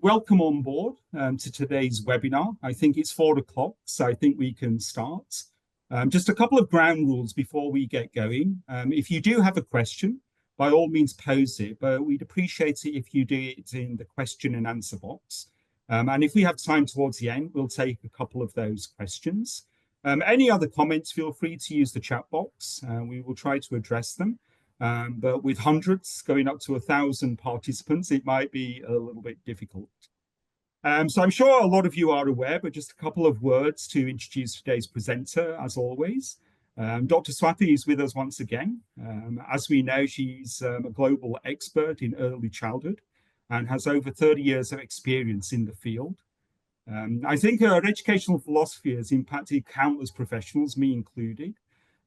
welcome on board to today's webinar. I think it's 4 o'clock, so I think we can start. Just a couple of ground rules before we get going. If you do have a question, by all means pose it, but we'd appreciate it if you do it in the question and answer box. And if we have time towards the end, we'll take a couple of those questions. Any other comments, feel free to use the chat box. We will try to address them. But with hundreds going up to 1,000 participants, it might be a little bit difficult. So I'm sure a lot of you are aware, but just a couple of words to introduce today's presenter, as always. Dr. Swati is with us once again. As we know, she's a global expert in early childhood and has over 30 years of experience in the field. I think her educational philosophy has impacted countless professionals, me included.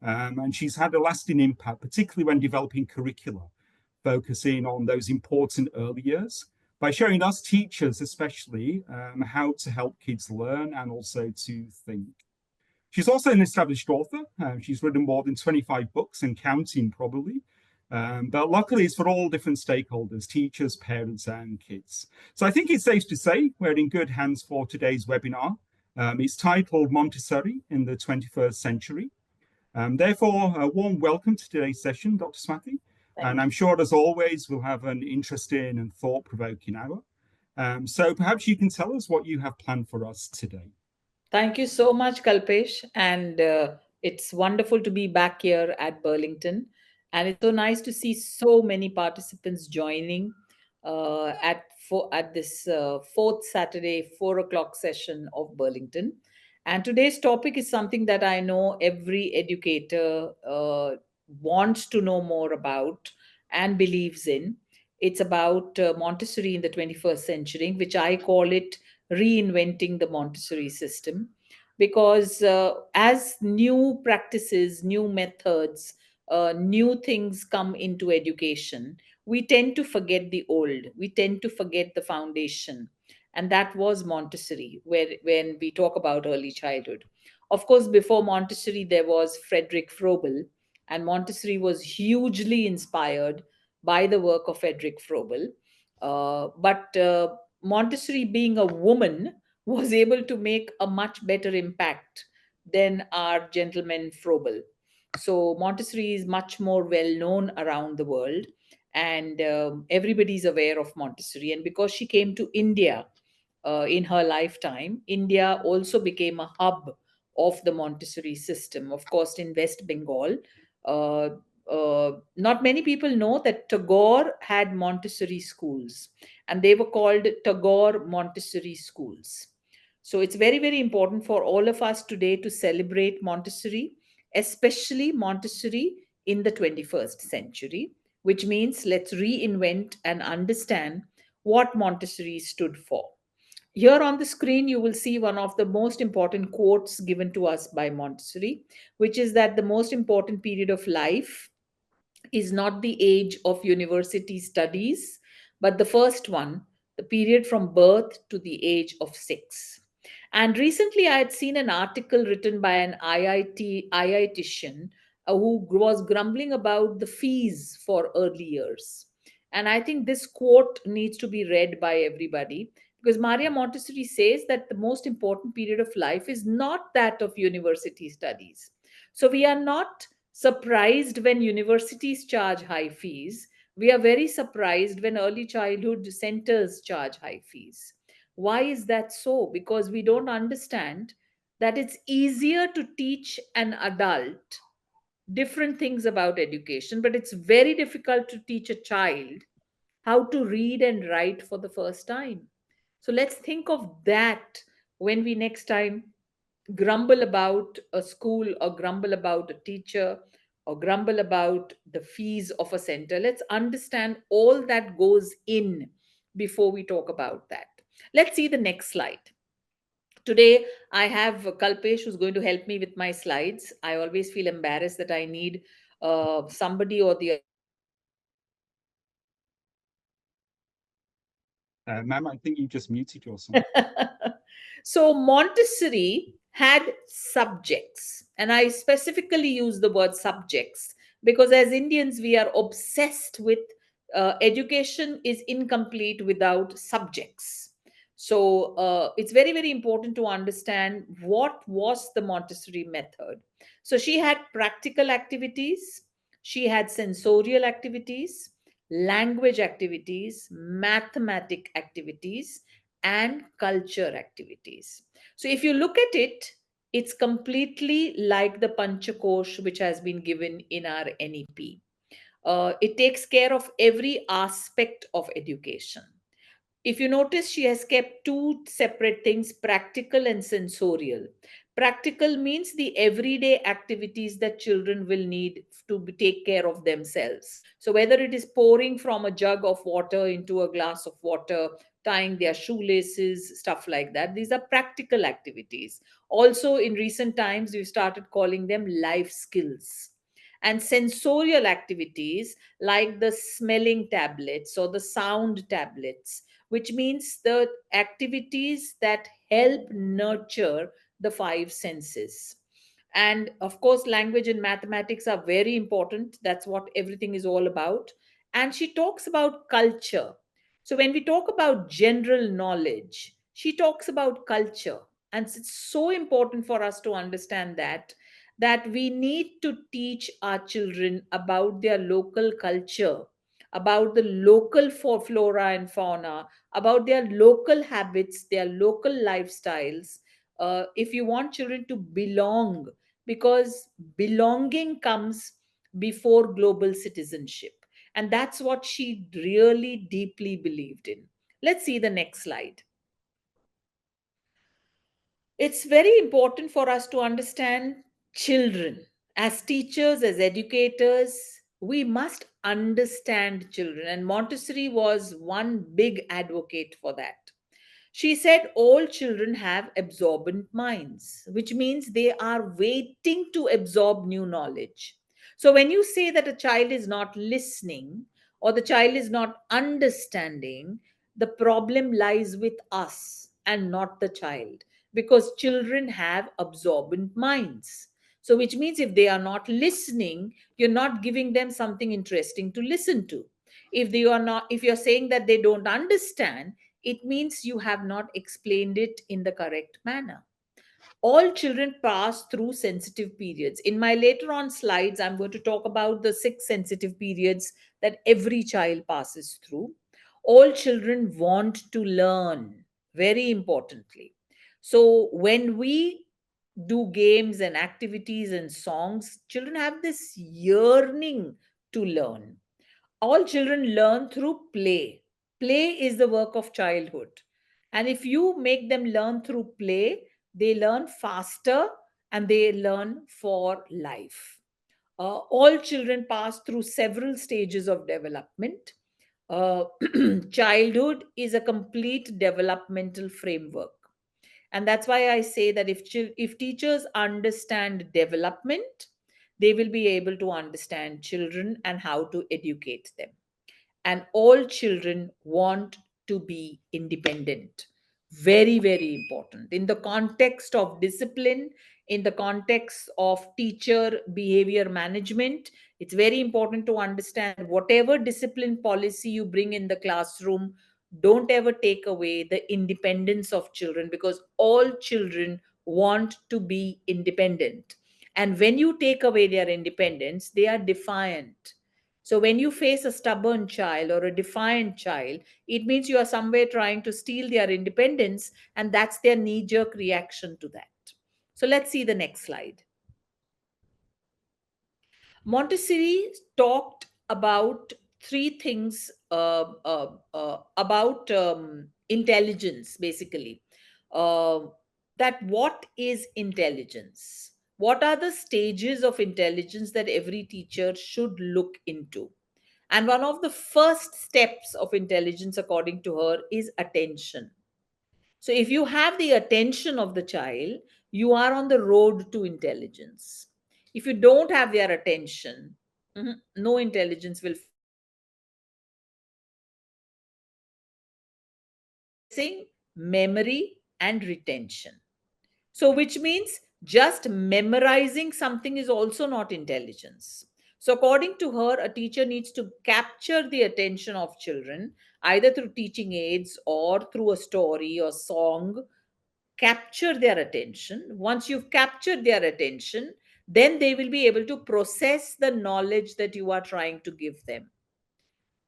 And she's had a lasting impact, particularly when developing curricula, focusing on those important early years, by showing us teachers especially how to help kids learn and also to think. She's also an established author. She's written more than 25 books and counting probably. But luckily it's for all different stakeholders, teachers, parents and kids. So I think it's safe to say we're in good hands for today's webinar. It's titled Montessori in the 21st Century. Therefore, a warm welcome to today's session, Dr. Swati. And I'm sure, as always, we'll have an interesting and thought-provoking hour. So perhaps you can tell us what you have planned for us today. Thank you so much, Kalpesh. And it's wonderful to be back here at Burlington. And it's so nice to see so many participants joining at this fourth Saturday, 4 o'clock session of Burlington. And today's topic is something that I know every educator wants to know more about and believes in. It's about Montessori in the 21st century, which I call it reinventing the Montessori system. Because as new practices, new methods, new things come into education, we tend to forget the old. We tend to forget the foundation. And that was Montessori, when we talk about early childhood. Of course, before Montessori, there was Frederick Frobel, and Montessori was hugely inspired by the work of Frederick Frobel. But Montessori, being a woman, was able to make a much better impact than our gentleman Frobel. So Montessori is much more well known around the world, and everybody's aware of Montessori. And because she came to India in her lifetime, India also became a hub of the Montessori system. Of course, in West Bengal, uh, not many people know that Tagore had Montessori schools, and they were called Tagore Montessori schools. So it's very, very important for all of us today to celebrate Montessori, especially Montessori in the 21st century, which means let's reinvent and understand what Montessori stood for. Here on the screen, you will see one of the most important quotes given to us by Montessori, which is that the most important period of life is not the age of university studies, but the first one, the period from birth to the age of 6. And recently, I had seen an article written by an IITian who was grumbling about the fees for early years. And I think this quote needs to be read by everybody, because Maria Montessori says that the most important period of life is not that of university studies. So we are not surprised when universities charge high fees. We are very surprised when early childhood centers charge high fees. Why is that so? Because we don't understand that it's easier to teach an adult different things about education, but it's very difficult to teach a child how to read and write for the first time. So let's think of that when we next time grumble about a school or grumble about a teacher or grumble about the fees of a center. Let's understand all that goes in before we talk about that. Let's see the next slide. Today, I have Kalpesh who's going to help me with my slides. I always feel embarrassed that I need somebody or the Ma'am, I think you just muted yourself. So Montessori had subjects, and I specifically use the word subjects because as Indians, we are obsessed with education is incomplete without subjects. So it's very, very important to understand what was the Montessori method. So she had practical activities, she had sensorial activities, language activities, mathematic activities, and culture activities. So if you look at it, it's completely like the Panchakosh which has been given in our NEP. It takes care of every aspect of education. If you notice, she has kept two separate things, practical and sensorial. Practical means the everyday activities that children will need to take care of themselves. So, whether it is pouring from a jug of water into a glass of water, tying their shoelaces, stuff like that, these are practical activities. Also, in recent times, we've started calling them life skills. And sensorial activities like the smelling tablets or the sound tablets, which means the activities that help nurture the five senses. And of course, language and mathematics are very important. That's what everything is all about. And she talks about culture. So when we talk about general knowledge, she talks about culture. And it's so important for us to understand that we need to teach our children about their local culture, about the local flora and fauna, about their local habits, their local lifestyles. If you want children to belong, because belonging comes before global citizenship. And that's what she really deeply believed in. Let's see the next slide. It's very important for us to understand children. As teachers, as educators, we must understand children. And Montessori was one big advocate for that. She said all children have absorbent minds, which means they are waiting to absorb new knowledge. So when you say that a child is not listening or the child is not understanding, the problem lies with us and not the child, because children have absorbent minds. So which means if they are not listening, you're not giving them something interesting to listen to. If you're saying that they don't understand, it means you have not explained it in the correct manner. All children pass through sensitive periods. In my later on slides, I'm going to talk about the 6 sensitive periods that every child passes through. All children want to learn, very importantly. So when we do games and activities and songs, children have this yearning to learn. All children learn through play. Play is the work of childhood. And if you make them learn through play, they learn faster and they learn for life. All children pass through several stages of development. Uh, Childhood is a complete developmental framework. And that's why I say that if teachers understand development, they will be able to understand children and how to educate them. And all children want to be independent. Very, very important. In the context of discipline, in the context of teacher behavior management, it's very important to understand that whatever discipline policy you bring in the classroom, don't ever take away the independence of children, because all children want to be independent. And when you take away their independence, they are defiant. So when you face a stubborn child or a defiant child, it means you are somewhere trying to steal their independence, and that's their knee jerk reaction to that. So let's see the next slide. Montessori talked about three things about intelligence, basically. Uh, that what is intelligence? What are the stages of intelligence that every teacher should look into? And one of the first steps of intelligence, according to her, is attention. So if you have the attention of the child, you are on the road to intelligence. If you don't have their attention, no intelligence will follow. Processing, memory, and retention. So, which means just memorizing something is also not intelligence. So, according to her, a teacher needs to capture the attention of children either through teaching aids or through a story or song. Capture their attention. Once you've captured their attention, then they will be able to process the knowledge that you are trying to give them.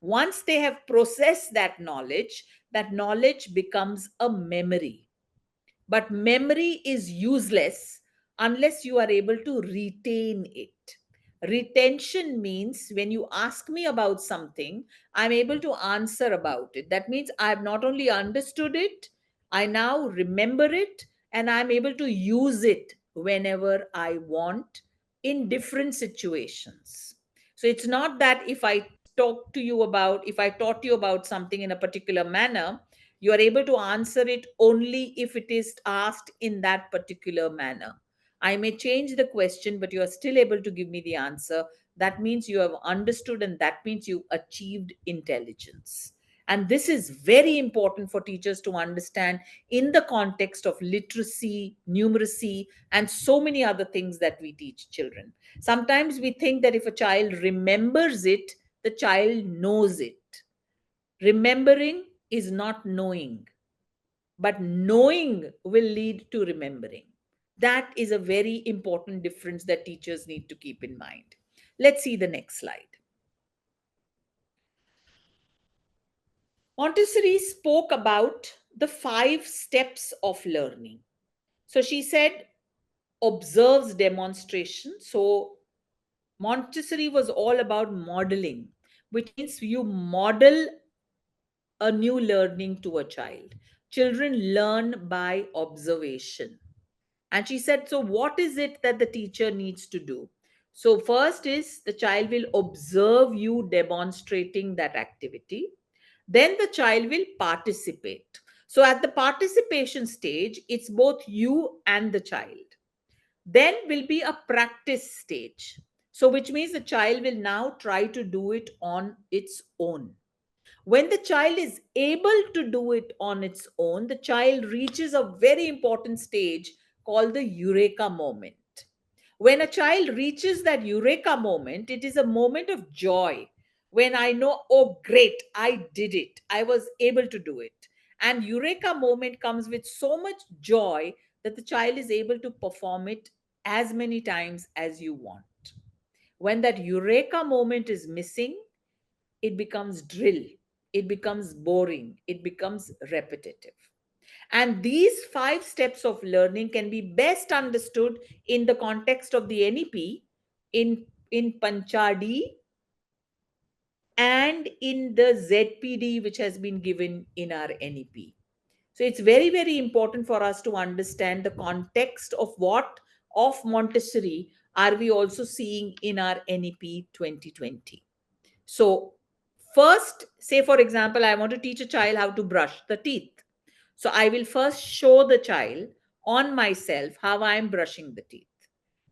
Once they have processed that knowledge becomes a memory. But memory is useless unless you are able to retain it. Retention means when you ask me about something, I'm able to answer about it. That means I've not only understood it, I now remember it, and I'm able to use it whenever I want in different situations. So it's not that if I taught you about something in a particular manner, you are able to answer it only if it is asked in that particular manner. I may change the question, but you are still able to give me the answer. That means you have understood, and that means you achieved intelligence. And this is very important for teachers to understand in the context of literacy, numeracy, and so many other things that we teach children. Sometimes we think that if a child remembers it, the child knows it. Remembering is not knowing, but knowing will lead to remembering. That is a very important difference that teachers need to keep in mind. Let's see the next slide. Montessori spoke about the 5 steps of learning. So she said, observes demonstration. So Montessori was all about modeling, which means you model a new learning to a child. Children learn by observation. And she said, so what is it that the teacher needs to do? So, first is the child will observe you demonstrating that activity. Then the child will participate. So, at the participation stage, it's both you and the child. Then will be a practice stage. So, which means the child will now try to do it on its own. When the child is able to do it on its own, the child reaches a very important stage called the eureka moment. When a child reaches that eureka moment, it is a moment of joy when I know, oh, great, I did it. I was able to do it. And eureka moment comes with so much joy that the child is able to perform it as many times as you want. When that eureka moment is missing, it becomes drill, it becomes boring, it becomes repetitive. And these 5 steps of learning can be best understood in the context of the NEP, in Panchadi, and in the ZPD, which has been given in our NEP. So it's very, very important for us to understand the context of what of Montessori are we also seeing in our NEP 2020. So, first, say for example, I want to teach a child how to brush the teeth. So, I will first show the child on myself how I am brushing the teeth.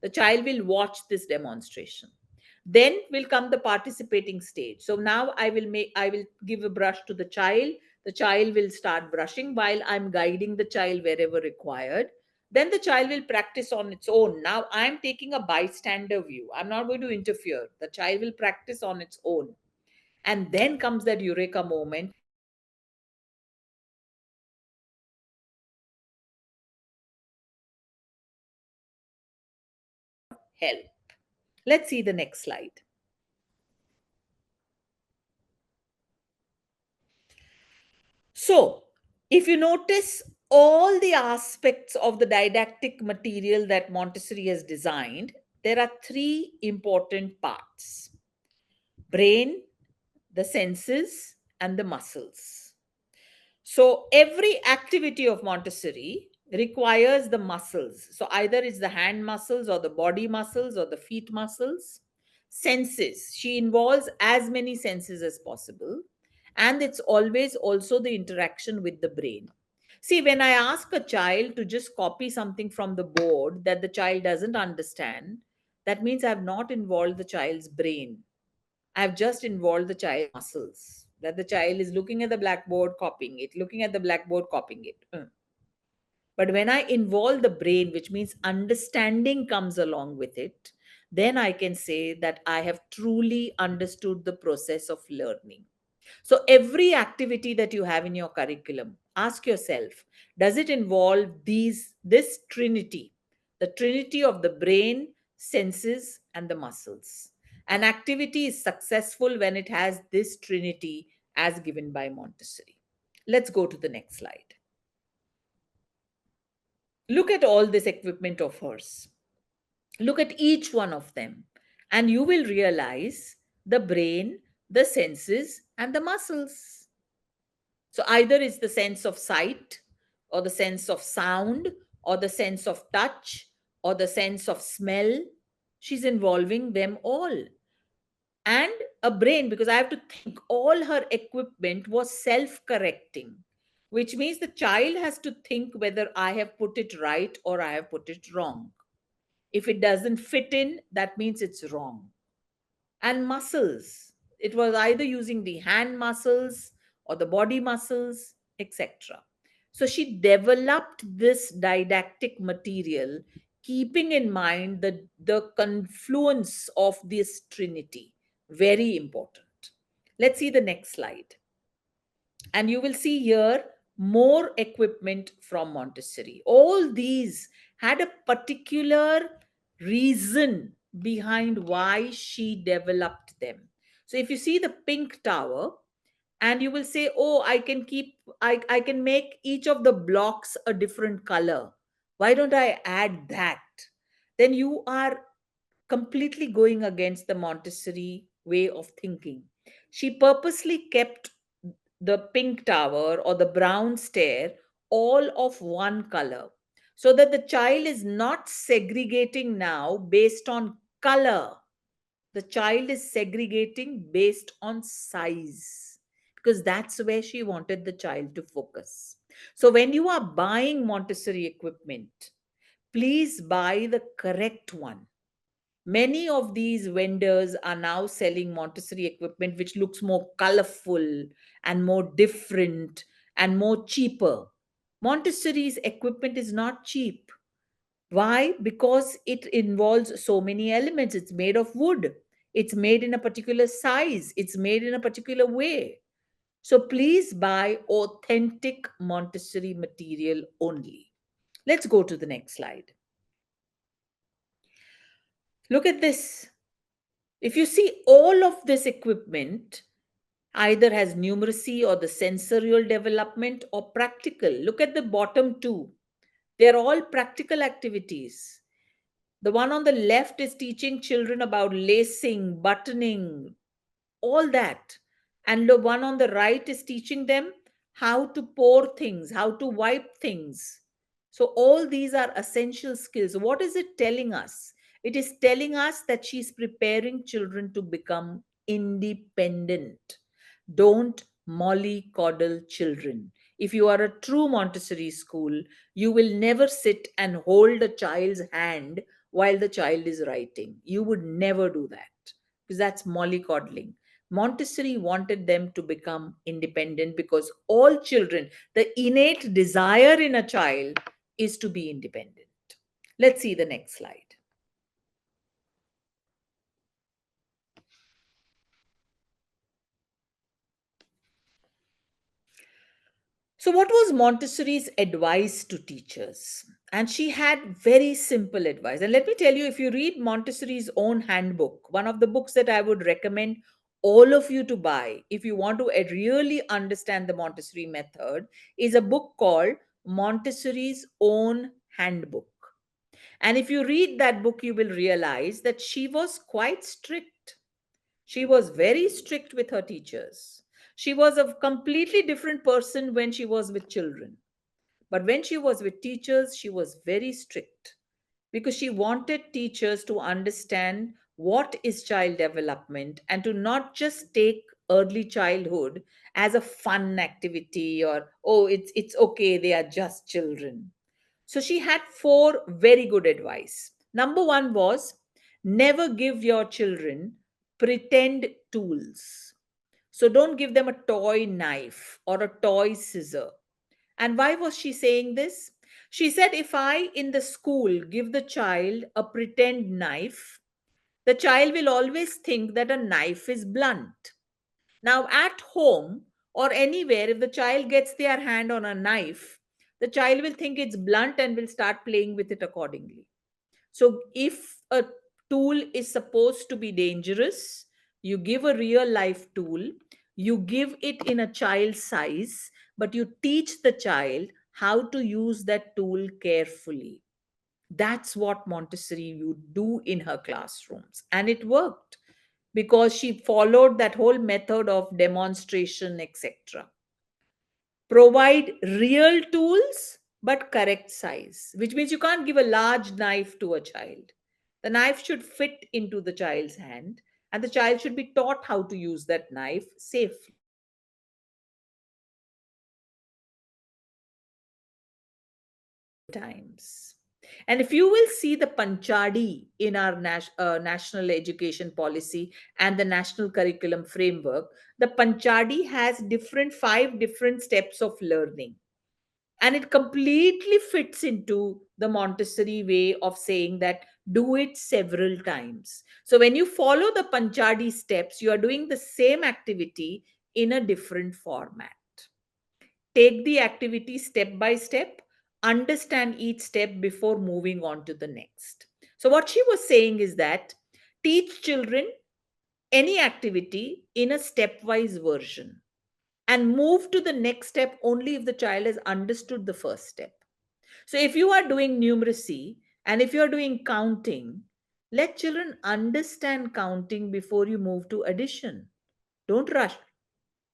The child will watch this demonstration. Then will come the participating stage. So now I will give a brush to the child. The child will start brushing while I'm guiding the child wherever required. Then the child will practice on its own. Now I'm taking a bystander view. I'm not going to interfere. The child will practice on its own. And then comes that eureka moment. Help. Let's see the next slide. So, if you notice all the aspects of the didactic material that Montessori has designed, there are 3 important parts: brain, the senses, and the muscles. So every activity of Montessori requires the muscles. So either it's the hand muscles or the body muscles or the feet muscles. Senses. She involves as many senses as possible. And it's always also the interaction with the brain. See, when I ask a child to just copy something from the board that the child doesn't understand, that means I have not involved the child's brain. I've just involved the child muscles. That the child is looking at the blackboard, copying it, looking at the blackboard, copying it. But when I involve the brain, which means understanding comes along with it, then I can say that I have truly understood the process of learning. So, every activity that you have in your curriculum, ask yourself, does it involve this trinity, the trinity of the brain, senses, and the muscles? An activity is successful when it has this trinity as given by Montessori. Let's go to the next slide. Look at all this equipment of hers. Look at each one of them, and you will realize the brain, the senses, and the muscles. So either it's the sense of sight, or the sense of sound, or the sense of touch, or the sense of smell. She's involving them all. And a brain, because I have to think, all her equipment was self correcting, which means the child has to think whether I have put it right or I have put it wrong. If it doesn't fit in, that means it's wrong. And muscles, it was either using the hand muscles or the body muscles, etc. So she developed this didactic material, keeping in mind the confluence of this trinity. Very important. Let's see the next slide. And you will see here more equipment from Montessori. All these had a particular reason behind why she developed them. So if you see the pink tower, and you will say, oh, I can make each of the blocks a different color. Why don't I add that? Then you are completely going against the Montessori way of thinking. She purposely kept the pink tower or the brown stair all of one color, so that the child is not segregating now based on color. The child is segregating based on size, because that's where she wanted the child to focus. So when you are buying Montessori equipment, please buy the correct one. Many of these vendors are now selling Montessori equipment which looks more colorful and more different and more cheaper. Montessori's equipment is not cheap. Why? Because it involves so many elements. It's made of wood, it's made in a particular size, it's made in a particular way. So please buy authentic Montessori material only. Let's go to the next slide. Look at this. If you see, all of this equipment either has numeracy or the sensorial development or practical. Look at the bottom two. They're all practical activities. The one on the left is teaching children about lacing, buttoning, all that. And the one on the right is teaching them how to pour things, how to wipe things. So, all these are essential skills. What is it telling us? It is telling us that she's preparing children to become independent. Don't mollycoddle children. If you are a true Montessori school, you will never sit and hold a child's hand while the child is writing. You would never do that, because that's mollycoddling. Montessori wanted them to become independent, because all children, the innate desire in a child is to be independent. Let's see the next slide. So, what was Montessori's advice to teachers? And she had very simple advice. And let me tell you, if you read Montessori's own handbook, one of the books that I would recommend all of you to buy if you want to really understand the Montessori method is a book called Montessori's Own Handbook. And if you read that book, you will realize that she was quite strict. She was very strict with her teachers. She was a completely different person when she was with children. But when she was with teachers, she was very strict, because she wanted teachers to understand what is child development and to not just take early childhood as a fun activity, or oh, it's okay, they are just children. So she had four very good advice. Number one was, never give your children pretend tools. So don't give them a toy knife or a toy scissor. And why was she saying this? She said, if I in the school give the child a pretend knife, The child will always think that a knife is blunt. Now, at home or anywhere, if the child gets their hand on a knife, the child will think it's blunt and will start playing with it accordingly. So, if a tool is supposed to be dangerous, you give a real life tool, you give it in a child's size, but you teach the child how to use that tool carefully. That's what Montessori would do in her classrooms. And it worked because she followed that whole method of demonstration, etc. Provide real tools, but correct size, which means you can't give a large knife to a child. The knife should fit into the child's hand, and the child should be taught how to use that knife safely. Times. And if you will see the Panchadi in our national education policy and the national curriculum framework, the Panchadi has five different steps of learning. And it completely fits into the Montessori way of saying that do it several times. So when you follow the Panchadi steps, you are doing the same activity in a different format. Take the activity step by step, understand each step before moving on to the next. So, what she was saying is that teach children any activity in a stepwise version and move to the next step only if the child has understood the first step. So, if you are doing numeracy and if you are doing counting, let children understand counting before you move to addition. Don't rush.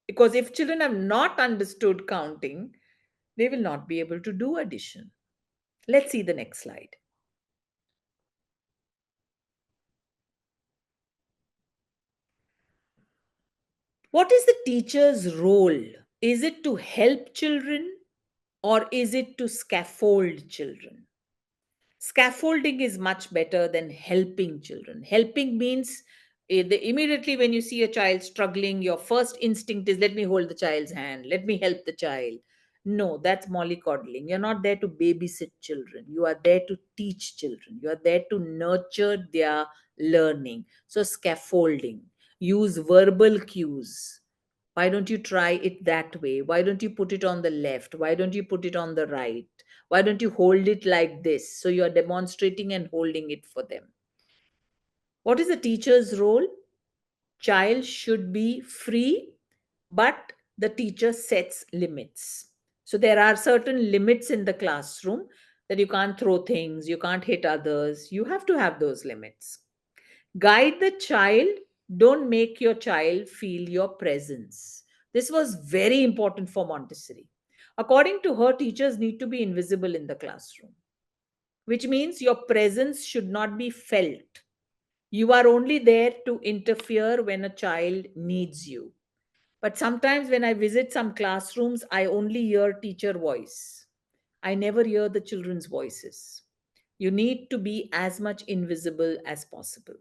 Because if children have not understood counting, they will not be able to do addition. Let's see the next slide. What is the teacher's role? Is it to help children or is it to scaffold children? Scaffolding is much better than helping children. Helping means immediately when you see a child struggling, your first instinct is let me hold the child's hand, let me help the child. No, that's mollycoddling. You're not there to babysit children. You are there to teach children. You are there to nurture their learning. So, scaffolding, use verbal cues. Why don't you try it that way? Why don't you put it on the left? Why don't you put it on the right? Why don't you hold it like this? So you're demonstrating and holding it for them. What is the teacher's role? Child should be free, but the teacher sets limits. So there are certain limits in the classroom that you can't throw things, you can't hit others. You have to have those limits. Guide the child, don't make your child feel your presence. This was very important for Montessori. According to her, teachers need to be invisible in the classroom, which means your presence should not be felt. You are only there to interfere when a child needs you. But sometimes when I visit some classrooms, I only hear teacher voice. I never hear the children's voices. You need to be as much invisible as possible.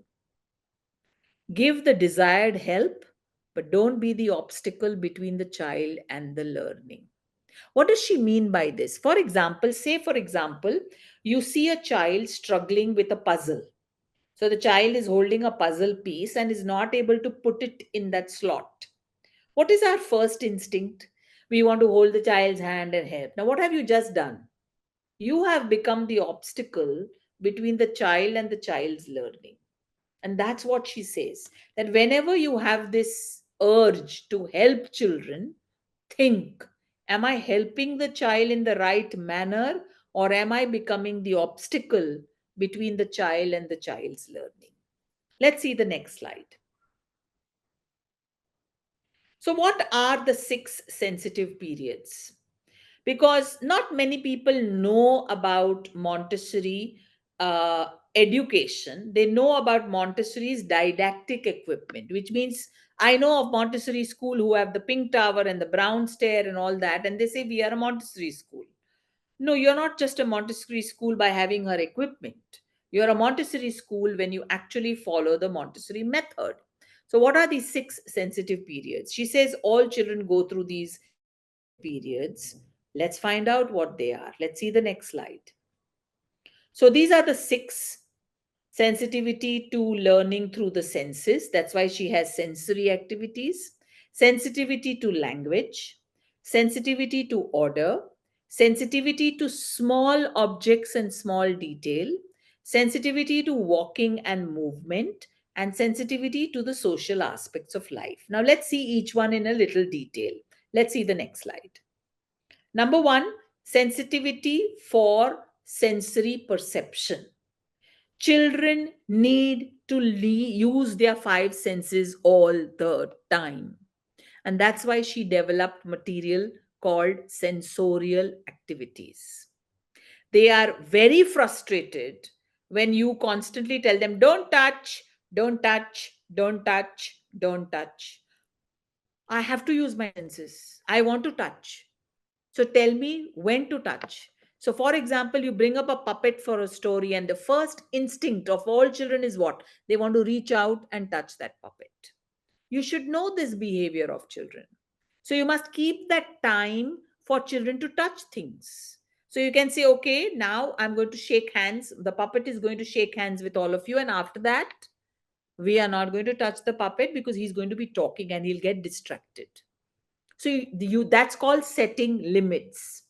Give the desired help, but don't be the obstacle between the child and the learning. What does she mean by this? For example, say, for example, you see a child struggling with a puzzle. So the child is holding a puzzle piece and is not able to put it in that slot. What is our first instinct? We want to hold the child's hand and help. Now, what have you just done? You have become the obstacle between the child and the child's learning. And that's what she says, that whenever you have this urge to help children, think, am I helping the child in the right manner or am I becoming the obstacle between the child and the child's learning? Let's see the next slide. So, what are the 6 sensitive periods? Because not many people know about Montessori education. They know about Montessori's didactic equipment, which means I know of Montessori school who have the pink tower and the brown stair and all that, and they say we are a Montessori school. No, you're not just a Montessori school by having her equipment. You're a Montessori school when you actually follow the Montessori method. So, what are these 6 sensitive periods? She says all children go through these periods. Let's find out what they are. Let's see the next slide. So, these are the 6 sensitivity to learning through the senses. That's why she has sensory activities, sensitivity to language, sensitivity to order, sensitivity to small objects and small detail, sensitivity to walking and movement, and sensitivity to the social aspects of life. Now, let's see each one in a little detail. Let's see the next slide. Number one, sensitivity for sensory perception. Children need to use their five senses all the time. And that's why she developed material called sensorial activities. They are very frustrated when you constantly tell them, don't touch, don't touch, don't touch, don't touch. I have to use my senses. I want to touch. So tell me when to touch. So, for example, you bring up a puppet for a story, and the first instinct of all children is what? They want to reach out and touch that puppet. You should know this behavior of children. So, you must keep that time for children to touch things. So, you can say, okay, now I'm going to shake hands. The puppet is going to shake hands with all of you. And after that, we are not going to touch the puppet because he's going to be talking and he'll get distracted. So, that's called setting limits.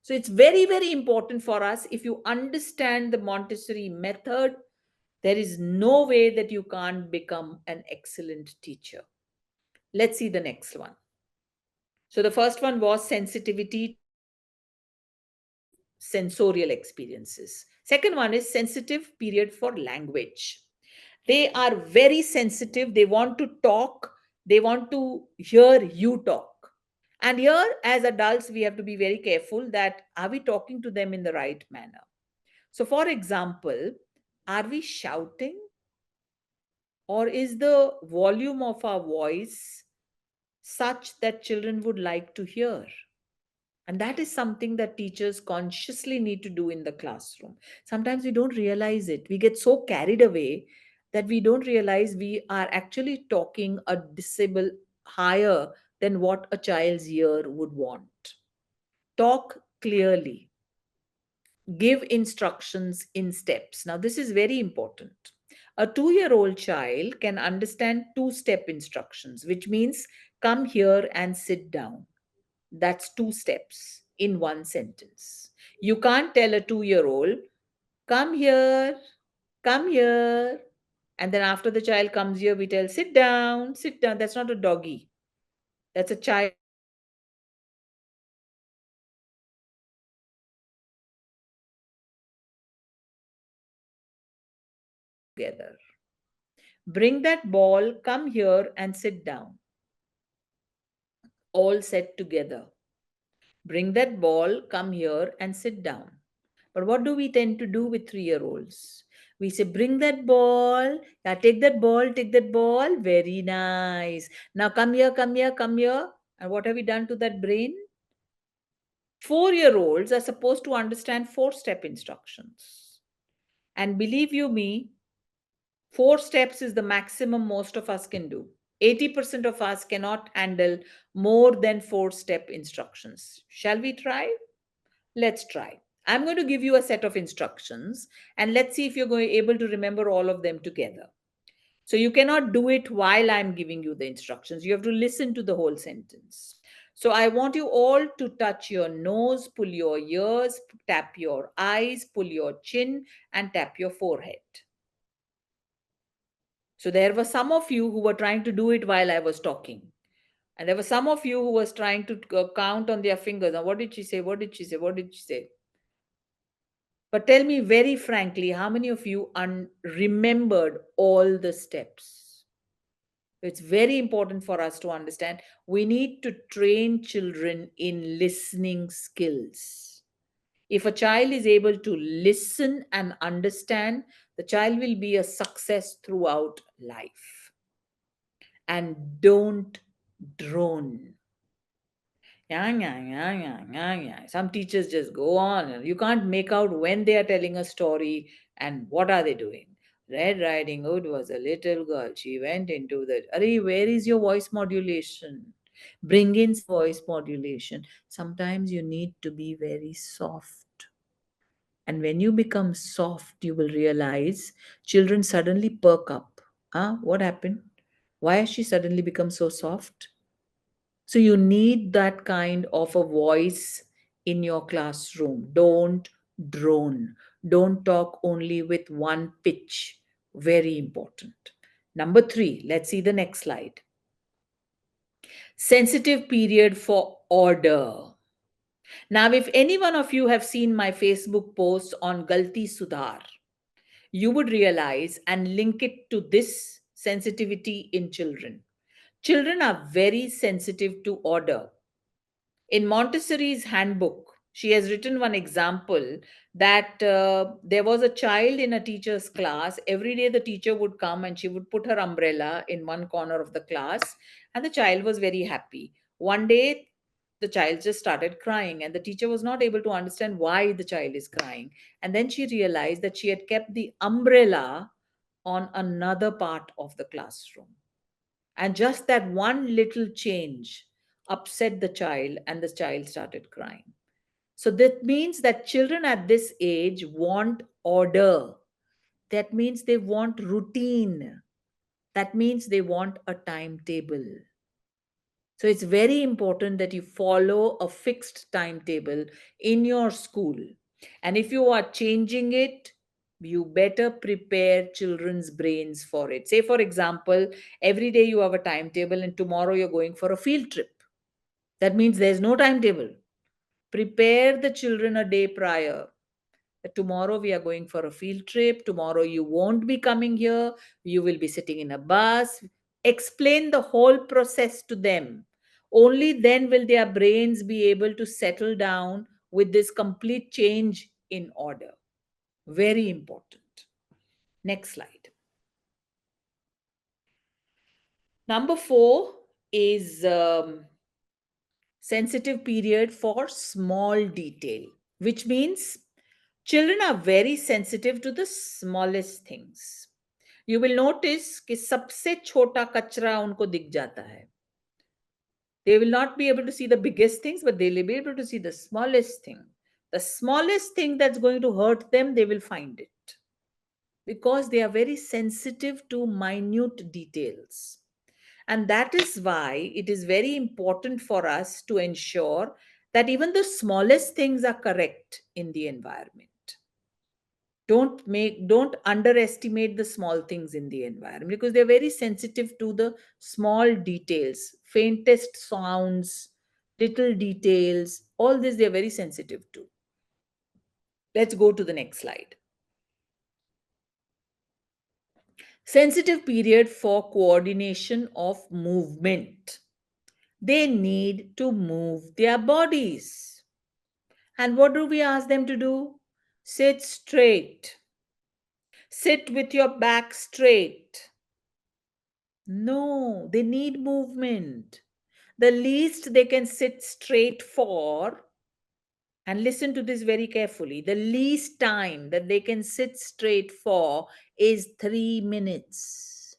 So it's very, very important for us. If you understand the Montessori method, there is no way that you can't become an excellent teacher. Let's see the next one. So the first one was sensitivity to sensorial experiences. Second one is sensitive period for language. They are very sensitive. They want to talk. They want to hear you talk. And here, as adults, we have to be very careful that are we talking to them in the right manner? So, for example, are we shouting, or is the volume of our voice such that children would like to hear? And that is something that teachers consciously need to do in the classroom. Sometimes we don't realize it. We get so carried away that we don't realize we are actually talking a decibel higher than what a child's ear would want. Talk clearly. Give instructions in steps. Now, this is very important. A 2-year-old child can understand two-step instructions, which means come here and sit down. That's 2 steps in one sentence. You can't tell a 2-year-old, come here. And then after the child comes here, we tell, sit down, sit down. That's not a doggy. That's a child together. Bring that ball, come here and sit down. All set together. Bring that ball, come here and sit down. But what do we tend to do with 3-year-olds? We say, bring that ball. Yeah, take that ball, take that ball. Very nice. Now come here, come here, come here. And what have we done to that brain? 4-year-olds are supposed to understand 4-step instructions. And believe you me, 4 steps is the maximum most of us can do. 80% of us cannot handle more than 4-step instructions. Shall we try? Let's try. I'm going to give you a set of instructions and let's see if you're going able to remember all of them together. So you cannot do it while I'm giving you the instructions. You have to listen to the whole sentence. So I want you all to touch your nose, pull your ears, tap your eyes, pull your chin, and tap your forehead. So there were some of you who were trying to do it while I was talking. And there were some of you who was trying to count on their fingers. Now, what did she say? What did she say? What did she say? But tell me very frankly, how many of you remembered all the steps? It's very important for us to understand. We need to train children in listening skills. If a child is able to listen and understand, the child will be a success throughout life. And don't drone. Yeah, yeah, yeah, yeah, yeah, yeah. Some teachers just go on. And you can't make out when they are telling a story and what are they doing. Red Riding Hood was a little girl. She went into the. Arey, where is your voice modulation? Bring in voice modulation. Sometimes you need to be very soft And when you become soft, you will realize children suddenly perk up. What happened? Why has she suddenly become so soft? So you need that kind of a voice in your classroom. Don't drone. Don't talk only with one pitch. Very important. Number three, let's see the next slide. Sensitive period for order. Now, if any one of you have seen my Facebook post on Galti Sudhar, you would realize and link it to this sensitivity in children. Children are very sensitive to order. In Montessori's handbook, she has written one example that there was a child in a teacher's class. Every day, the teacher would come and she would put her umbrella in one corner of the class, and the child was very happy. One day, the child just started crying, and the teacher was not able to understand why the child is crying. And then she realized that she had kept the umbrella on another part of the classroom. And just that one little change upset the child, and the child started crying. So that means that children at this age want order. That means they want routine. That means they want a timetable. So it's very important that you follow a fixed timetable in your school. And if you are changing it, you better prepare children's brains for it. Say, for example, every day you have a timetable and tomorrow you're going for a field trip. That means there's no timetable. Prepare the children a day prior. Tomorrow we are going for a field trip. Tomorrow you won't be coming here. You will be sitting in a bus. Explain the whole process to them. Only then will their brains be able to settle down with this complete change in order. Very important. Next slide. Number four is sensitive period for small detail, which means children are very sensitive to the smallest things. You will notice कि सबसे छोटा कचरा उनको दिख जाता है. They will not be able to see the biggest things, but they will be able to see the smallest thing. The smallest thing that's going to hurt them, they will find it. Because they are very sensitive to minute details. And that is why it is very important for us to ensure that even the smallest things are correct in the environment. Don't underestimate the small things in the environment, because they're very sensitive to the small details, faintest sounds, little details. All this they're very sensitive to. Let's go to the next slide. Sensitive period for coordination of movement. They need to move their bodies. And what do we ask them to do? Sit straight. Sit with your back straight. No, they need movement. The least they can sit straight for, and listen to this very carefully, the least time that they can sit straight for is 3 minutes.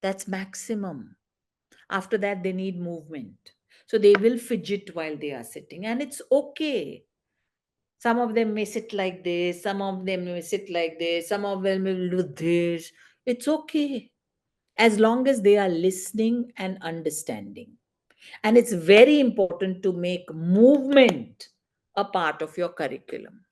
That's maximum. After that, they need movement. So they will fidget while they are sitting, and it's okay. Some of them may sit like this, some of them may sit like this, some of them will do this. It's okay, as long as they are listening and understanding. And it's very important to make movement a part of your curriculum.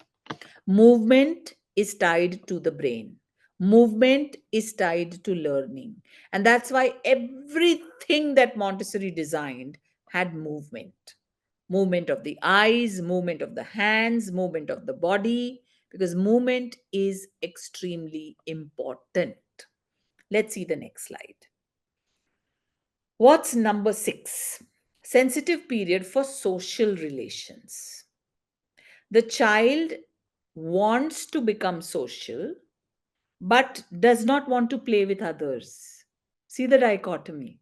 Movement is tied to the brain. Movement is tied to learning. And that's why everything that Montessori designed had movement. Movement of the eyes, movement of the hands, movement of the body, because movement is extremely important. Let's see the next slide. What's number 6? Sensitive period for social relations. The child wants to become social, but does not want to play with others. See the dichotomy.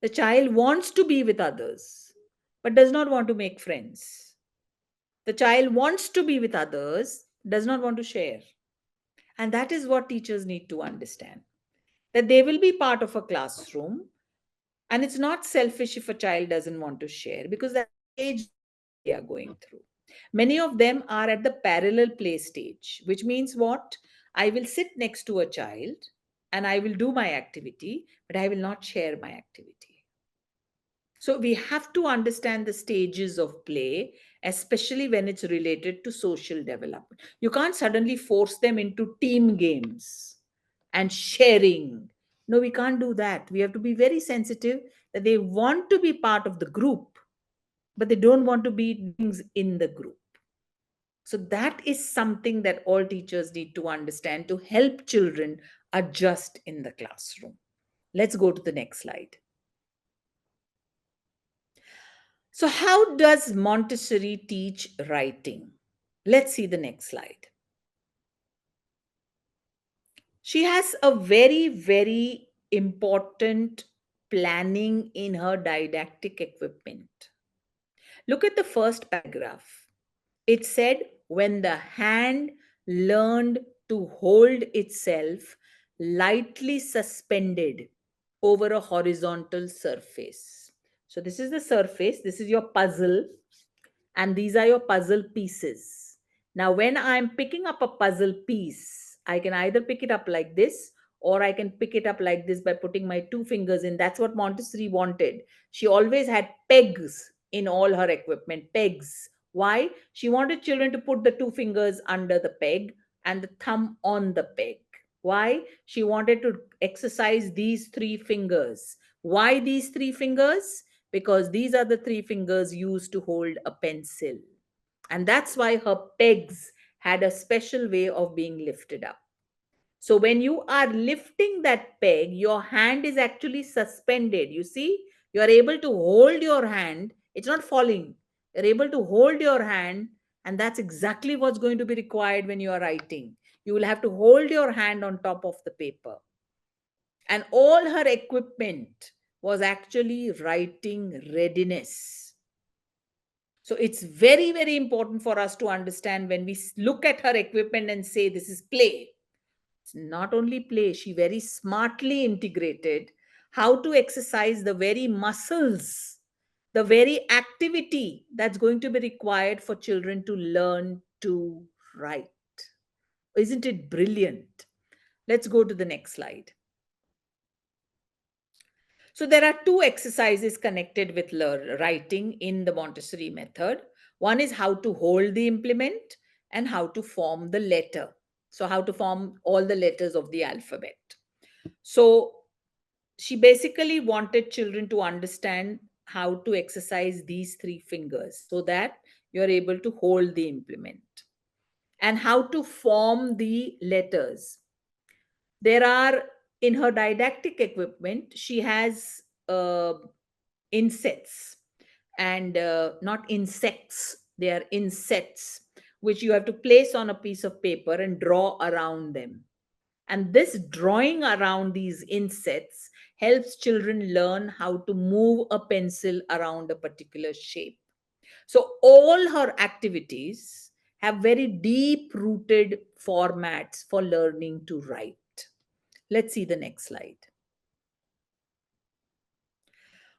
The child wants to be with others, but does not want to make friends. The child wants to be with others, does not want to share. And that is what teachers need to understand, that they will be part of a classroom. And it's not selfish if a child doesn't want to share, because that's the age they are going through. Many of them are at the parallel play stage, which means what? I will sit next to a child and I will do my activity, but I will not share my activity. So we have to understand the stages of play, especially when it's related to social development. You can't suddenly force them into team games and sharing. No, we can't do that. We have to be very sensitive that they want to be part of the group, but they don't want to be things in the group. So that is something that all teachers need to understand to help children adjust in the classroom. Let's go to the next slide. So, how does Montessori teach writing? Let's see the next slide. She has a very, very important planning in her didactic equipment. Look at the first paragraph. It said, when the hand learned to hold itself lightly suspended over a horizontal surface. So, this is the surface, this is your puzzle, and these are your puzzle pieces. Now, when I'm picking up a puzzle piece, I can either pick it up like this or I can pick it up like this by putting my two fingers in. That's what Montessori wanted. She always had pegs in all her equipment, pegs. Why? She wanted children to put the two fingers under the peg and the thumb on the peg. Why? She wanted to exercise these three fingers. Why these three fingers? Because these are the three fingers used to hold a pencil. And that's why her pegs had a special way of being lifted up. So when you are lifting that peg, your hand is actually suspended. You see, you are able to hold your hand. It's not falling. You're able to hold your hand, and that's exactly what's going to be required when you are writing. You will have to hold your hand on top of the paper. And all her equipment was actually writing readiness. So it's very, very important for us to understand when we look at her equipment and say this is play. It's not only play, she very smartly integrated how to exercise the very muscles, the very activity that's going to be required for children to learn to write. Isn't it brilliant? Let's go to the next slide. So there are two exercises connected with writing in the Montessori method. One is how to hold the implement and how to form the letter. So how to form all the letters of the alphabet. So she basically wanted children to understand how to exercise these three fingers so that you're able to hold the implement and how to form the letters. There are, in her didactic equipment, she has insets and not insects, they are insets, which you have to place on a piece of paper and draw around them. And this drawing around these insets helps children learn how to move a pencil around a particular shape. So all her activities have very deep rooted formats for learning to write. Let's see the next slide.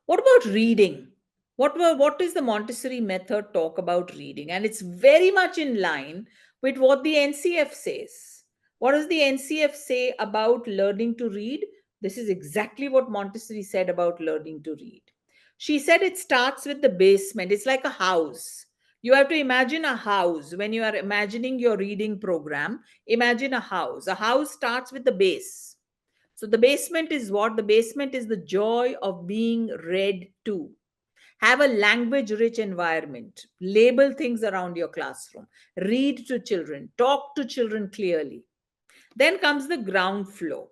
What about reading? What is the Montessori method talk about reading? And it's very much in line with what the NCF says. What does the NCF say about learning to read? This is exactly what Montessori said about learning to read. She said it starts with the basement. It's like a house. You have to imagine a house. When you are imagining your reading program, imagine a house. A house starts with the base. So the basement is what? The basement is the joy of being read to. Have a language rich environment. Label things around your classroom. Read to children. Talk to children clearly. Then comes the ground floor,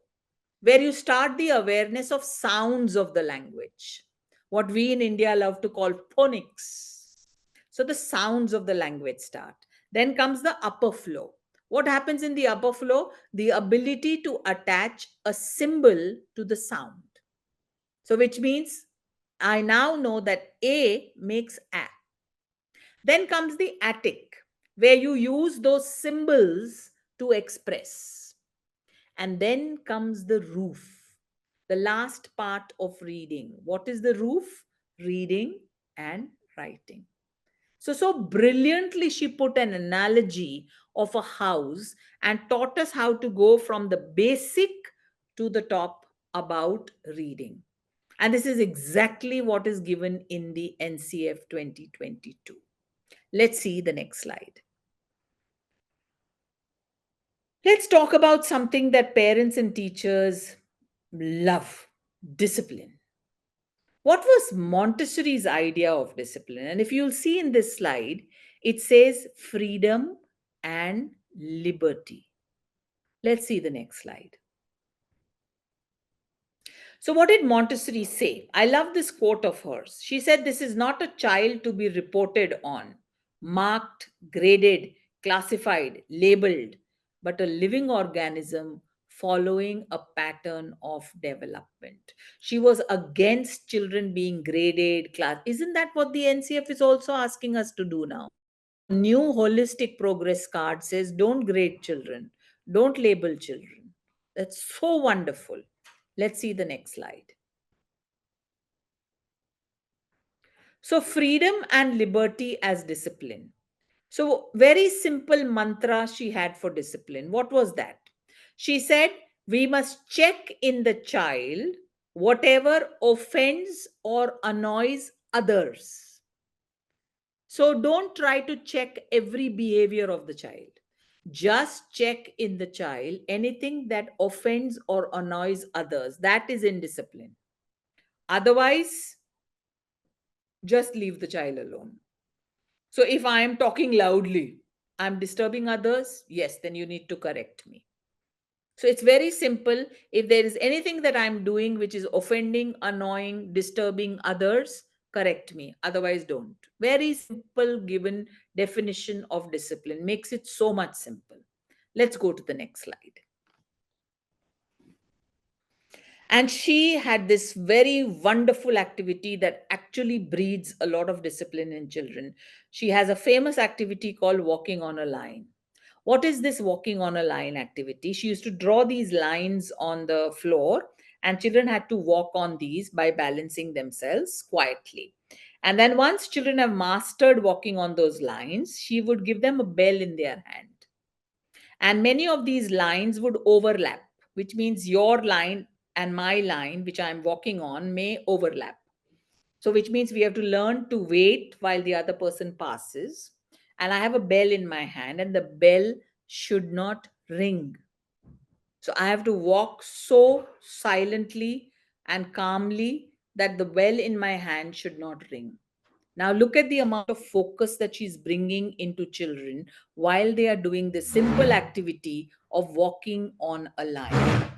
where you start the awareness of sounds of the language. What we in India love to call phonics. So the sounds of the language start. Then comes the upper flow. What happens in the upper flow? The ability to attach a symbol to the sound. So, which means I now know that A makes A. Then comes the attic, where you use those symbols to express. And then comes the roof, the last part of reading. What is the roof? Reading and writing. So brilliantly, she put an analogy of a house and taught us how to go from the basic to the top about reading. And this is exactly what is given in the NCF 2022. Let's see the next slide. Let's talk about something that parents and teachers love: discipline. What was Montessori's idea of discipline? And if you'll see in this slide, it says freedom and liberty. Let's see the next slide. So, what did Montessori say? I love this quote of hers. She said, "This is not a child to be reported on, marked, graded, classified, labeled, but a living organism following a pattern of development." She was against children being graded, class. Isn't that what the NCF is also asking us to do now? New holistic progress card says, don't grade children, don't label children. That's so wonderful. Let's see the next slide. So, freedom and liberty as discipline. So, very simple mantra she had for discipline. What was that? She said, we must check in the child whatever offends or annoys others. So, don't try to check every behavior of the child. Just check in the child anything that offends or annoys others. That is indiscipline. Otherwise, just leave the child alone. So if I am talking loudly, I'm disturbing others, yes, then you need to correct me. So it's very simple. If there is anything that I'm doing which is offending, annoying, disturbing others, correct me. Otherwise, don't. Very simple given definition of discipline. Makes it so much simple. Let's go to the next slide. And she had this very wonderful activity that actually breeds a lot of discipline in children. She has a famous activity called walking on a line. What is this walking on a line activity? She used to draw these lines on the floor, and children had to walk on these by balancing themselves quietly. And then once children have mastered walking on those lines, she would give them a bell in their hand. And many of these lines would overlap, which means your line and my line, which I'm walking on, may overlap. So, which means we have to learn to wait while the other person passes. And I have a bell in my hand, and the bell should not ring. So, I have to walk so silently and calmly that the bell in my hand should not ring. Now, look at the amount of focus that she's bringing into children while they are doing the simple activity of walking on a line.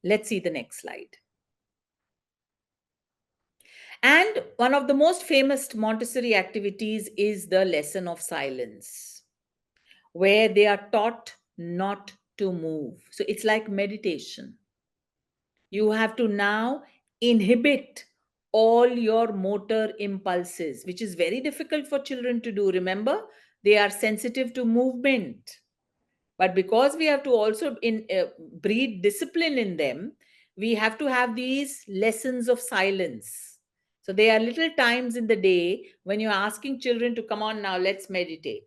Let's see the next slide. And one of the most famous Montessori activities is the lesson of silence, where they are taught not to move. So it's like meditation. You have to now inhibit all your motor impulses, which is very difficult for children to do. Remember, they are sensitive to movement. But because we have to also breed discipline in them, we have to have these lessons of silence. So there are little times in the day when you're asking children to come on now, let's meditate.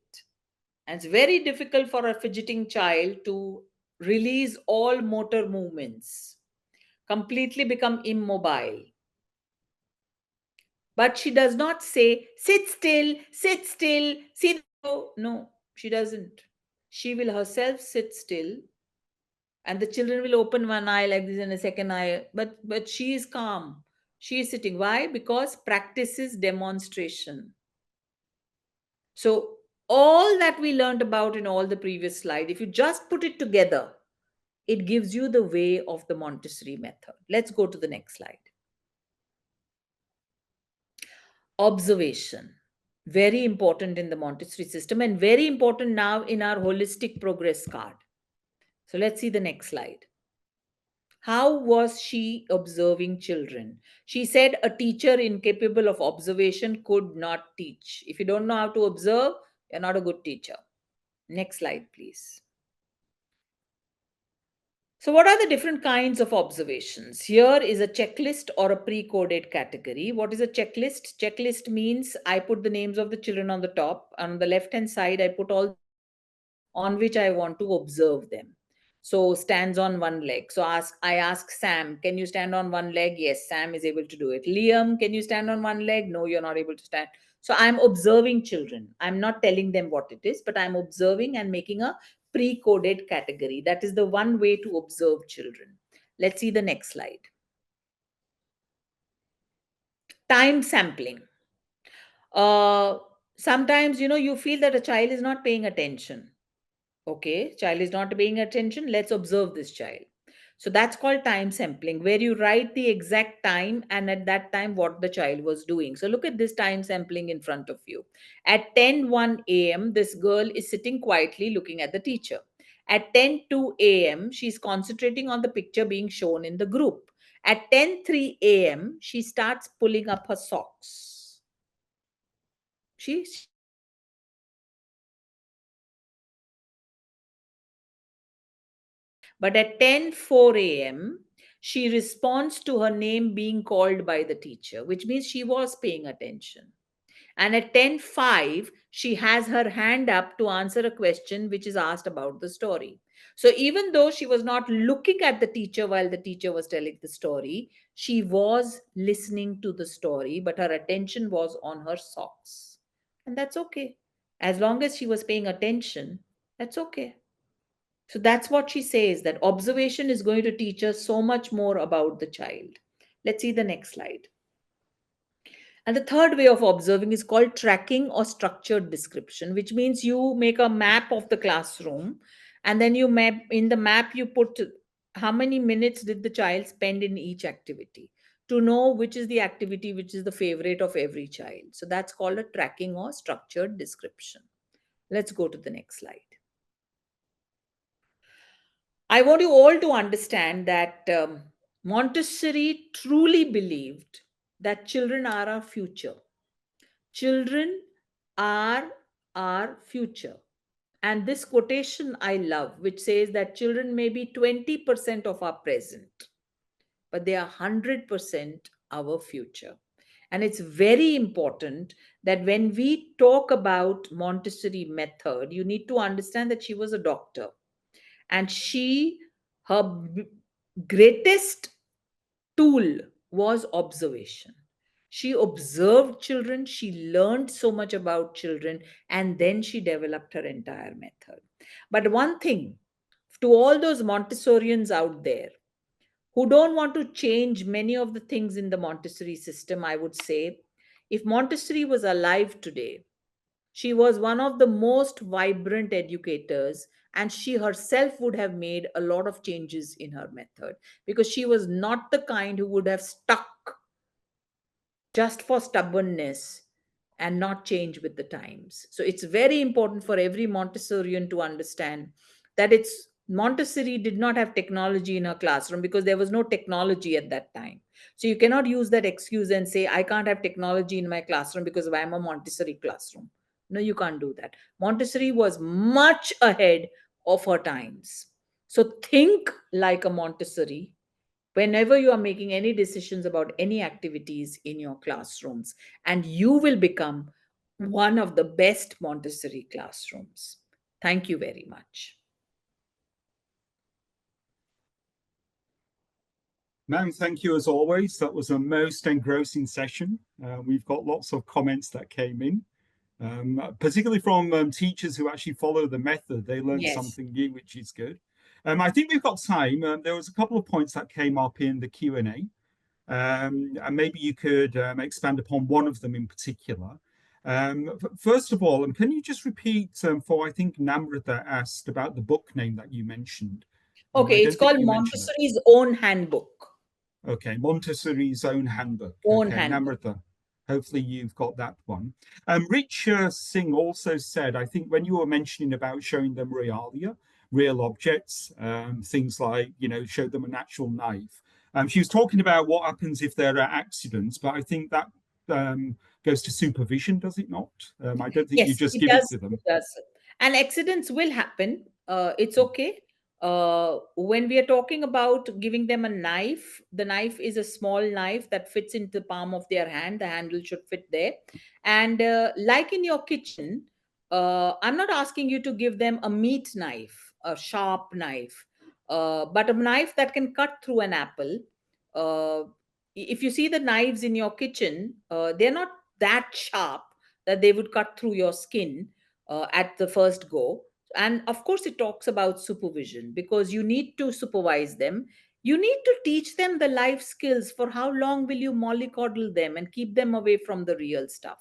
And it's very difficult for a fidgeting child to release all motor movements, completely become immobile. But she does not say, sit still, see. No, she doesn't. She will herself sit still, and the children will open one eye like this and a second eye. But she is calm. She is sitting. Why? Because practice is demonstration. So all that we learned about in all the previous slide, if you just put it together, it gives you the way of the Montessori method. Let's go to the next slide. Observation, very important in the Montessori system and very important now in our holistic progress card. So let's see the next slide. How was she observing children? She said a teacher incapable of observation could not teach. If you don't know how to observe, you're not a good teacher. Next slide, please. So, what are the different kinds of observations? Here is a checklist or a pre coded category. What is a checklist? Checklist means I put the names of the children on the top. On the left hand side, I put all on which I want to observe them. So stands on one leg. So I ask Sam, can you stand on one leg? Yes, Sam is able to do it. Liam, can you stand on one leg? No, you're not able to stand. So I'm observing children. I'm not telling them what it is, but I'm observing and making a pre-coded category. That is the one way to observe children. Let's see the next slide. Time sampling. Uh, Sometimes, you feel that a child is not paying attention. Okay, child is not paying attention. Let's observe this child. So that's called time sampling, where you write the exact time and at that time what the child was doing. So look at this time sampling in front of you. At 10:01 a.m., this girl is sitting quietly looking at the teacher. At 10:02 a.m., she's concentrating on the picture being shown in the group. At 10:03 a.m., she starts pulling up her socks. She But at 10:04 a.m., she responds to her name being called by the teacher, which means she was paying attention. And at 10:05, she has her hand up to answer a question which is asked about the story. So even though she was not looking at the teacher while the teacher was telling the story, she was listening to the story, but her attention was on her socks. And that's okay. As long as she was paying attention, that's okay. So that's what she says, that observation is going to teach us so much more about the child. Let's see the next slide. And the third way of observing is called tracking or structured description, which means you make a map of the classroom and then you map in the map you put how many minutes did the child spend in each activity to know which is the activity which is the favorite of every child. So that's called a tracking or structured description. Let's go to the next slide. I want you all to understand that Montessori truly believed that children are our future. Children are our future. And this quotation I love, which says that children may be 20% of our present, but they are 100% our future. And it's very important that when we talk about Montessori method, you need to understand that she was a doctor and her greatest tool was observation. She observed children, she learned so much about children, and then she developed her entire method. But one thing, to all those Montessorians out there who don't want to change many of the things in the Montessori system, I would say, if Montessori was alive today, she was one of the most vibrant educators, and she herself would have made a lot of changes in her method because she was not the kind who would have stuck just for stubbornness and not change with the times. So it's very important for every Montessorian to understand that it's Montessori did not have technology in her classroom because there was no technology at that time. So you cannot use that excuse and say, I can't have technology in my classroom because I'm a Montessori classroom. No, you can't do that. Montessori was much ahead of her times. So think like a Montessori whenever you are making any decisions about any activities in your classrooms, and you will become one of the best Montessori classrooms. Thank you very much. Ma'am, thank you as always. That was a most engrossing session. We've got lots of comments that came in, particularly from teachers who actually follow the method. They learned Yes. something new, which is good. I think we've got time. There was a couple of points that came up in the Q&A, and maybe you could expand upon one of them in particular. First of all, can you just repeat for, I think Namrata asked about the book name that you mentioned? I Okay, it's don't think called you mentioned that. Montessori's Own Handbook. Okay, Montessori's Own Handbook. Own Okay, Handbook. Namrata, hopefully you've got that one. Rich Singh also said, I think when you were mentioning about showing them realia, real objects, things like, show them an actual knife. She was talking about what happens if there are accidents, but I think that goes to supervision, does it not? I don't think you Yes, just it give it does. to them. It does. And accidents will happen. It's okay. When we are talking about giving them a knife, the knife is a small knife that fits into the palm of their hand. The handle should fit there. And like in your kitchen, I'm not asking you to give them a meat knife, a sharp knife, but a knife that can cut through an apple. Uh, if you see the knives in your kitchen, they're not that sharp that they would cut through your skin at the first go. And of course, it talks about supervision because you need to supervise them. You need to teach them the life skills. For how long will you mollycoddle them and keep them away from the real stuff?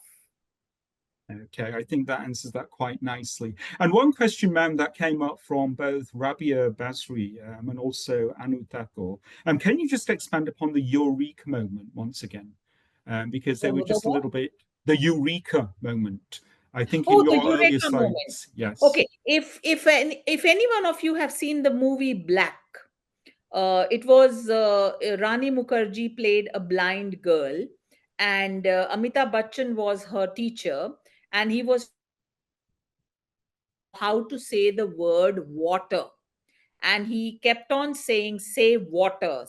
Okay, I think that answers that quite nicely. And one question, ma'am, that came up from both Rabia Basri and also Anu Thakur. Can you just expand upon the eureka moment once again? Because they were The just a what? little bit, the eureka moment. I think in Oh, the your earlier eureka moment. slides, yes. Okay, if any one of you have seen the movie Black, it was Rani Mukherjee played a blind girl, and Amitabh Bachchan was her teacher, and he was how to say the word water, and he kept on saying say water,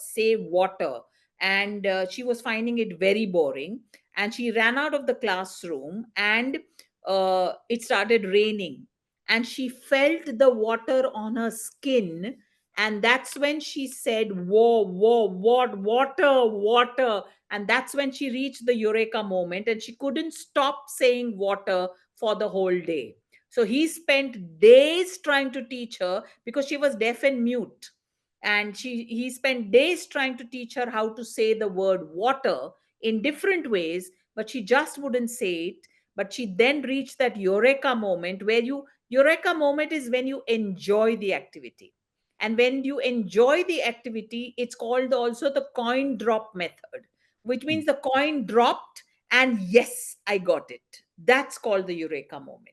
and she was finding it very boring, and she ran out of the classroom, and it started raining, and she felt the water on her skin, and that's when she said whoa whoa what water water, and that's when she reached the eureka moment, and she couldn't stop saying water for the whole day. So he spent days trying to teach her because she was deaf and mute. And he spent days trying to teach her how to say the word water in different ways, but she just wouldn't say it. But she then reached that eureka moment where eureka moment is when you enjoy the activity. And when you enjoy the activity, it's called also the coin drop method, which means the coin dropped and yes, I got it. That's called the eureka moment.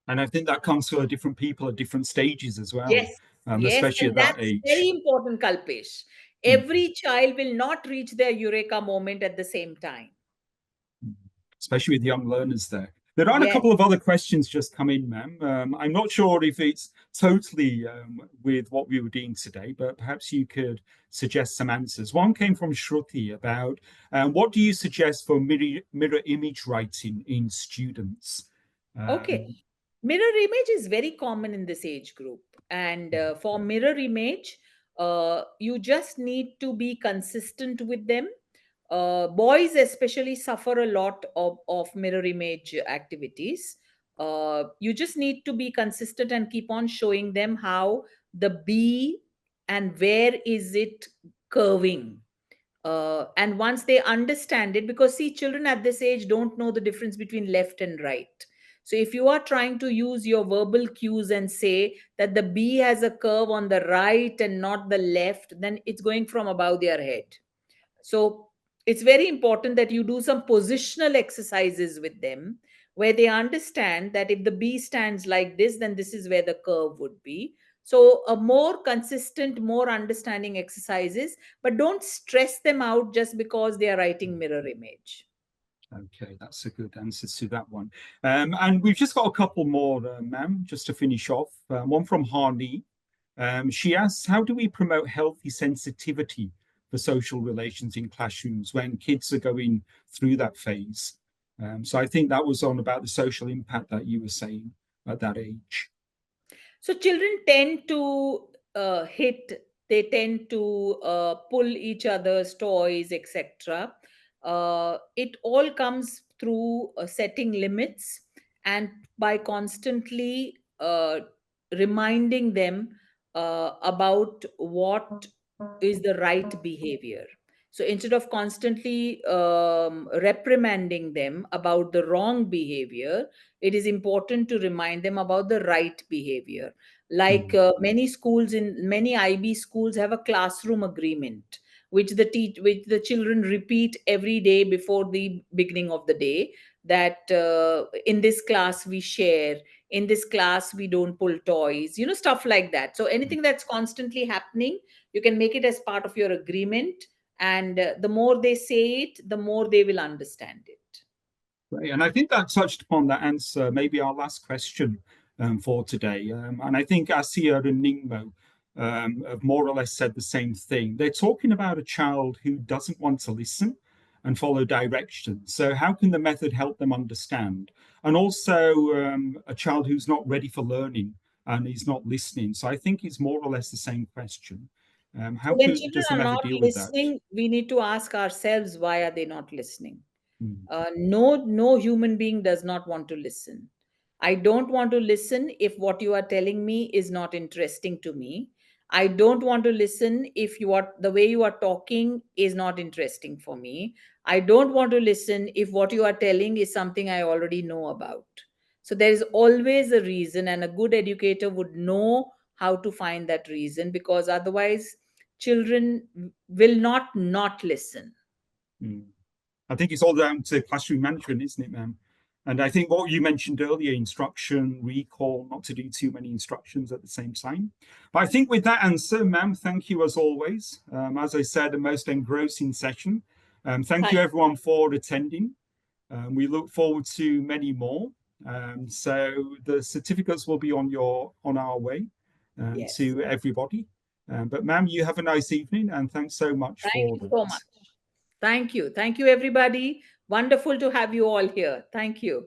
And I think that comes for different people at different stages as well, Yes, yes, especially at and that that's very age. important, Kalpesh. Mm. Every child will not reach their eureka moment at the same time. Especially with young learners there. There are a Yes. couple of other questions just come in, ma'am. I'm not sure if it's totally with what we were doing today, but perhaps you could suggest some answers. One came from Shruti about what do you suggest for mirror image writing in students? Okay. Um, Mirror image is very common in this age group. And for mirror image, you just need to be consistent with them. Boys especially suffer a lot of mirror image activities. You just need to be consistent and keep on showing them how the bee and where is it curving. And once they understand it, because see, children at this age don't know the difference between left and right. So if you are trying to use your verbal cues and say that the bee has a curve on the right and not the left, then it's going from above their head. So it's very important that you do some positional exercises with them where they understand that if the bee stands like this, then this is where the curve would be. So, a more consistent, more understanding exercises, but don't stress them out just because they are writing mirror image. Okay, that's a good answer to that one. And we've just got a couple more, ma'am, just to finish off. One from Harney. She asks, how do we promote healthy sensitivity for social relations in classrooms when kids are going through that phase? So I think that was on about the social impact that you were saying at that age. So children tend to they tend to pull each other's toys, etc. It all comes through setting limits and by constantly reminding them about what is the right behavior. So instead of constantly reprimanding them about the wrong behavior, it is important to remind them about the right behavior. Like Mm. many schools in many IB schools have a classroom agreement, which the children repeat every day before the beginning of the day. That in this class we share, in this class we don't pull toys, stuff like that. So anything that's constantly happening, you can make it as part of your agreement, and the more they say it, the more they will understand it. Great. And I think that touched upon that answer, maybe our last question for today. And I think Asia and Ningmo have more or less said the same thing. They're talking about a child who doesn't want to listen and follow directions. So how can the method help them understand? And also a child who's not ready for learning and is not listening. So I think it's more or less the same question. So when children Does the are method not deal with that? listening, we need to ask ourselves, why are they not listening? Mm, No human being does not want to listen. I don't want to listen if what you are telling me is not interesting to me. I don't want to listen if the way you are talking is not interesting for me. I don't want to listen if what you are telling is something I already know about. So there is always a reason, and a good educator would know how to find that reason, because otherwise children will not listen. mm. I think it's all down to classroom management, isn't it, ma'am? And I think what you mentioned earlier, instruction, recall, not to do too many instructions at the same time. But I think with that answer, ma'am, thank you as always. As I said, a most engrossing session. Thank you Thank everyone for attending. We look forward to many more. So the certificates will be on our way Yes. to everybody. But ma'am, you have a nice evening and thanks so much Thank for you so that. much. Thank you. Thank you, everybody. Wonderful to have you all here. Thank you.